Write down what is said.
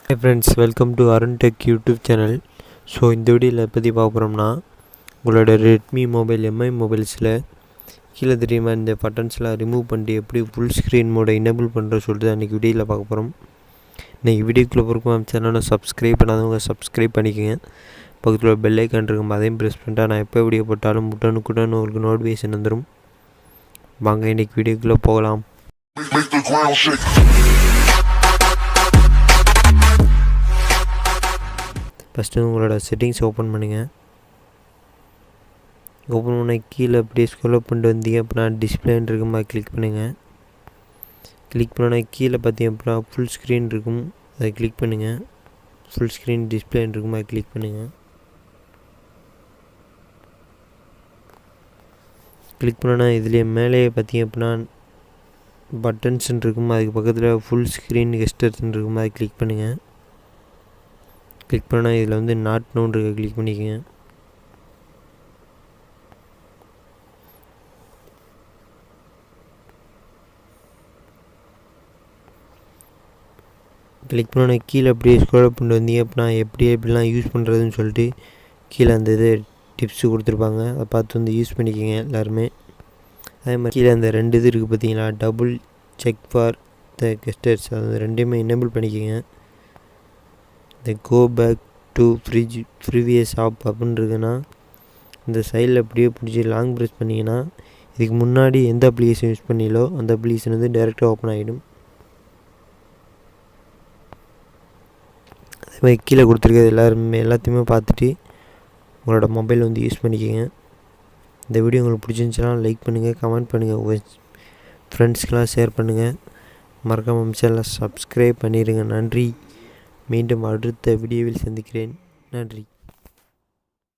Hey friends, welcome to Arun Tech YouTube channel. So இந்த வீடியோவில் பற்றி பார்க்க போகிறோம்னா உங்களோட ரெட்மி மொபைல் எம்ஐ மொபைல்ஸில் கீழே தெரியுமா இந்த பட்டன்ஸ்லாம் ரிமூவ் பண்ணிட்டு எப்படி ஃபுல் ஸ்க்ரீன் மோடை எனேபிள் பண்ணுற சொல்லிட்டு தான் இன்றைக்கி வீடியோவில் பார்க்க போகிறோம். இன்றைக்கி வீடியோக்குள்ளே போகிறோம் சேனலை சப்ஸ்கிரைப் பண்ணாதவங்க சப்ஸ்கிரைப் பண்ணிக்கோங்க. பக்கத்தில் பெல் ஐக்கான் இருக்கும், அதையும் ப்ரெஸ் பண்ணிட்டா நான் எப்போ வீடியோ போட்டாலும் உடனுக்குடன் உங்களுக்கு நோட்டிஃபிகேஷன் வந்துடும். வாங்க இன்றைக்கி வீடியோக்குள்ளே போகலாம். ஃபஸ்ட்டு உங்களோட செட்டிங்ஸ் ஓப்பன் பண்ணுங்கள். ஓப்பன் பண்ண கீழே அப்படியே ஸ்க்ரோல் பண்ணிட்டு வந்தீங்க அப்படின்னா டிஸ்பிளேன்னு இருக்கும், அதை கிளிக் பண்ணுங்கள். கிளிக் பண்ணோன்னா கீழே பார்த்தீங்க அப்படின்னா ஃபுல் ஸ்க்ரீன் இருக்கும், அதை கிளிக் பண்ணுங்கள். ஃபுல் ஸ்க்ரீன் டிஸ்பிளேன்னு இருக்கும், அதை கிளிக் பண்ணுங்கள். கிளிக் பண்ணோன்னா இதுலேயே மேலேயே பார்த்தீங்க அப்படின்னா பட்டன்ஸ்ன்னு இருக்கும், அதுக்கு பக்கத்தில் ஃபுல் ஸ்க்ரீன் கெஸ்டர்ஸ்ன்னு இருக்கும், அதை கிளிக் பண்ணுங்கள். கிளிக் பண்ணால் இதில் வந்து நாட் நவுன் இருக்க கிளிக் பண்ணிக்கோங்க. கிளிக் பண்ணோன்னே கீழே அப்படியே ஸ்க்ரோல் பண்ணிட்டு வந்தீங்க அப்படின்னா எப்படிலாம் யூஸ் பண்ணுறதுன்னு சொல்லிட்டு கீழே அந்த இது டிப்ஸு கொடுத்துருப்பாங்க, அதை பார்த்து வந்து யூஸ் பண்ணிக்கோங்க எல்லாருமே. அதே மாதிரி கீழே அந்த 2 இது இருக்குது பார்த்தீங்களா, double check for the gestures, அது ரெண்டையுமே எனேபிள் பண்ணிக்கோங்க. இந்த go back to previous app அப்படின்னு இருக்குன்னா இந்த சைடில் அப்படியே பிடிச்சி லாங் ப்ரெஸ் பண்ணிங்கன்னா இதுக்கு முன்னாடி எந்த அப்ளிகேஷன் யூஸ் பண்ணீங்களோ அந்த அப்ளிகேஷன் வந்து டைரெக்டாக ஓப்பன் ஆகிடும். அதே மாதிரி கீழே கொடுத்துருக்கிறது எல்லாத்தையுமே பார்த்துட்டு உங்களோட மொபைல் வந்து யூஸ் பண்ணிக்கோங்க. இந்த வீடியோ உங்களுக்கு பிடிச்சிருந்துச்சுன்னா லைக் பண்ணுங்கள், கமெண்ட் பண்ணுங்கள், உங்கள் ஃப்ரெண்ட்ஸ்க்கெலாம் ஷேர் பண்ணுங்கள். மறக்காமல் சேனலை சப்ஸ்கிரைப் பண்ணிடுங்க. நன்றி. மீண்டும் அடுத்த வீடியோவில் சந்திக்கிறேன். நன்றி.